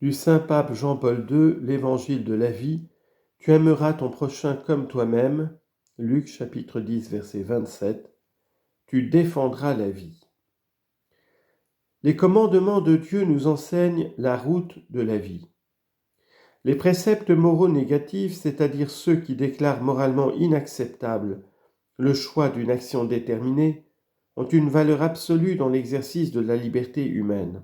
du Saint-Pape Jean-Paul II, l'Évangile de la vie, tu aimeras ton prochain comme toi-même, Luc chapitre 10, verset 27, tu défendras la vie. Les commandements de Dieu nous enseignent la route de la vie. Les préceptes moraux négatifs, c'est-à-dire ceux qui déclarent moralement inacceptable le choix d'une action déterminée, ont une valeur absolue dans l'exercice de la liberté humaine.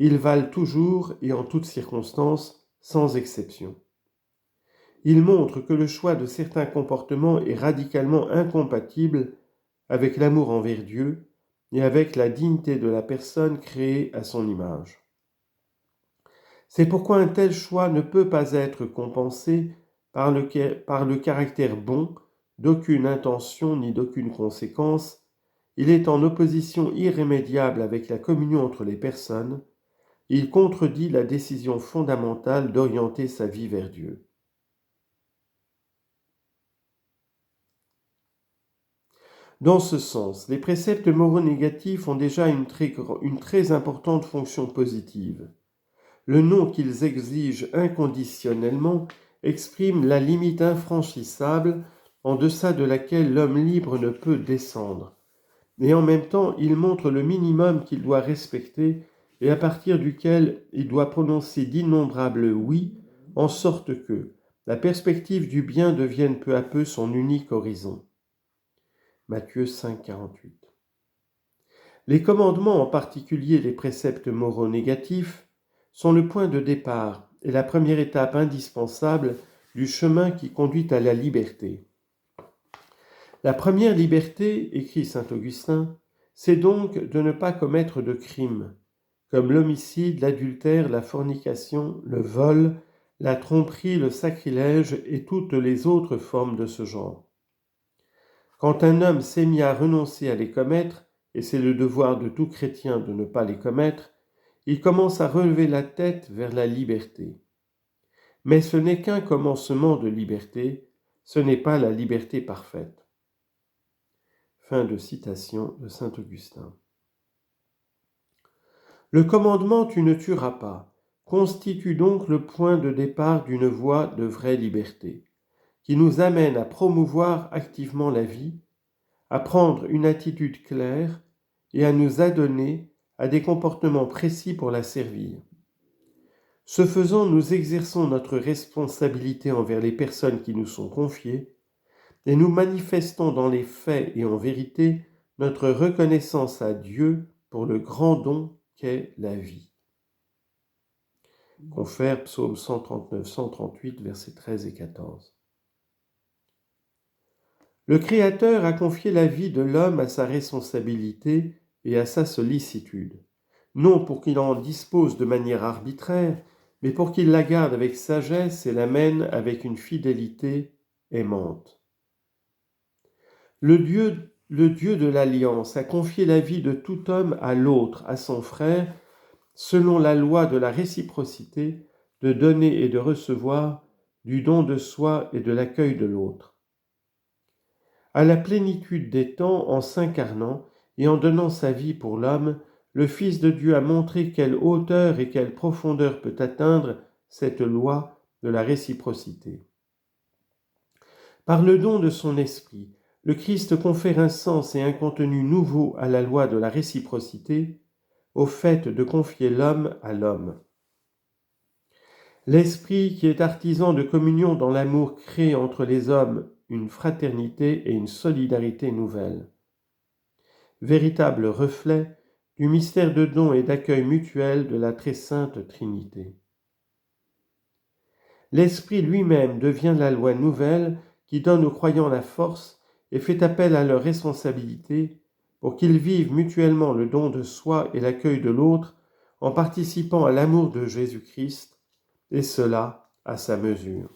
Ils valent toujours et en toutes circonstances, sans exception. Ils montrent que le choix de certains comportements est radicalement incompatible avec l'amour envers Dieu et avec la dignité de la personne créée à son image. C'est pourquoi un tel choix ne peut pas être compensé par le caractère bon d'aucune intention ni d'aucune conséquence. Il est en opposition irrémédiable avec la communion entre les personnes. Il contredit la décision fondamentale d'orienter sa vie vers Dieu. Dans ce sens, les préceptes moraux négatifs ont déjà une très importante fonction positive. Le nom qu'ils exigent inconditionnellement exprime la limite infranchissable en deçà de laquelle l'homme libre ne peut descendre. Et en même temps, il montre le minimum qu'il doit respecter et à partir duquel il doit prononcer d'innombrables oui, en sorte que la perspective du bien devienne peu à peu son unique horizon. Matthieu 5, 48. Les commandements, en particulier les préceptes moraux négatifs, sont le point de départ et la première étape indispensable du chemin qui conduit à la liberté. La première liberté, écrit saint Augustin, c'est donc de ne pas commettre de crimes, comme l'homicide, l'adultère, la fornication, le vol, la tromperie, le sacrilège et toutes les autres formes de ce genre. Quand un homme s'est mis à renoncer à les commettre, et c'est le devoir de tout chrétien de ne pas les commettre, il commence à relever la tête vers la liberté. Mais ce n'est qu'un commencement de liberté, ce n'est pas la liberté parfaite. Fin de citation de saint Augustin. Le commandement « Tu ne tueras pas » constitue donc le point de départ d'une voie de vraie liberté, qui nous amène à promouvoir activement la vie, à prendre une attitude claire et à nous adonner à des comportements précis pour la servir. Ce faisant, nous exerçons notre responsabilité envers les personnes qui nous sont confiées et nous manifestons dans les faits et en vérité notre reconnaissance à Dieu pour le grand don qu'est la vie. Confère Psaume 139-138, versets 13 et 14. Le Créateur a confié la vie de l'homme à sa responsabilité et à sa sollicitude, non pour qu'il en dispose de manière arbitraire, mais pour qu'il la garde avec sagesse et la mène avec une fidélité aimante. Le Dieu de l'Alliance a confié la vie de tout homme à l'autre, à son frère, selon la loi de la réciprocité, de donner et de recevoir, du don de soi et de l'accueil de l'autre. À la plénitude des temps, en s'incarnant et en donnant sa vie pour l'homme, le Fils de Dieu a montré quelle hauteur et quelle profondeur peut atteindre cette loi de la réciprocité. Par le don de son esprit, le Christ confère un sens et un contenu nouveau à la loi de la réciprocité, au fait de confier l'homme à l'homme. L'Esprit qui est artisan de communion dans l'amour crée entre les hommes une fraternité et une solidarité nouvelles. Véritable reflet du mystère de don et d'accueil mutuel de la très sainte Trinité. L'Esprit lui-même devient la loi nouvelle qui donne aux croyants la force et fait appel à leur responsabilité pour qu'ils vivent mutuellement le don de soi et l'accueil de l'autre en participant à l'amour de Jésus-Christ, et cela à sa mesure.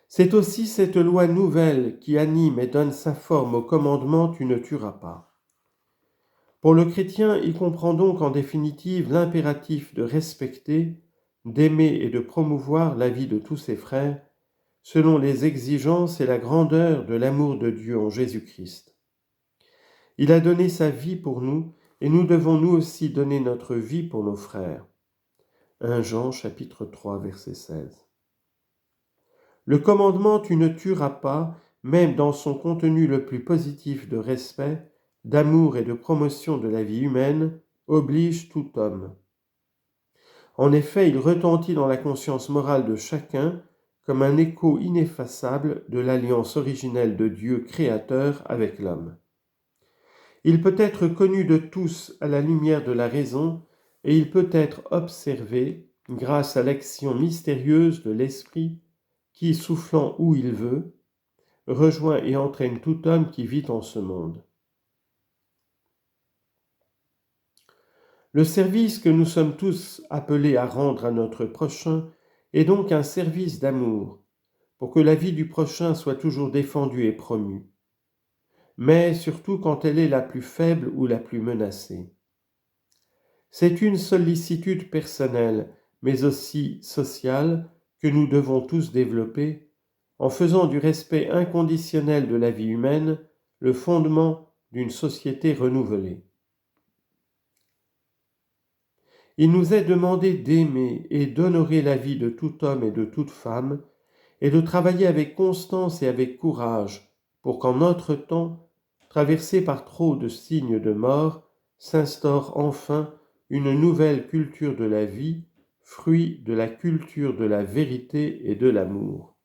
C'est aussi cette loi nouvelle qui anime et donne sa forme au commandement « Tu ne tueras pas ». Pour le chrétien, il comprend donc en définitive l'impératif de respecter, d'aimer et de promouvoir la vie de tous ses frères, selon les exigences et la grandeur de l'amour de Dieu en Jésus-Christ. Il a donné sa vie pour nous et nous devons nous aussi donner notre vie pour nos frères. 1 Jean chapitre 3 verset 16. Le commandement « Tu ne tueras pas », même dans son contenu le plus positif de respect, d'amour et de promotion de la vie humaine, oblige tout homme. En effet, il retentit dans la conscience morale de chacun comme un écho ineffaçable de l'alliance originelle de Dieu créateur avec l'homme. Il peut être connu de tous à la lumière de la raison et il peut être observé grâce à l'action mystérieuse de l'Esprit qui, soufflant où il veut, rejoint et entraîne tout homme qui vit en ce monde. Le service que nous sommes tous appelés à rendre à notre prochain est donc un service d'amour, pour que la vie du prochain soit toujours défendue et promue, mais surtout quand elle est la plus faible ou la plus menacée. C'est une sollicitude personnelle, mais aussi sociale, que nous devons tous développer, en faisant du respect inconditionnel de la vie humaine le fondement d'une société renouvelée. Il nous est demandé d'aimer et d'honorer la vie de tout homme et de toute femme, et de travailler avec constance et avec courage pour qu'en notre temps, traversé par trop de signes de mort, s'instaure enfin une nouvelle culture de la vie, fruit de la culture de la vérité et de l'amour.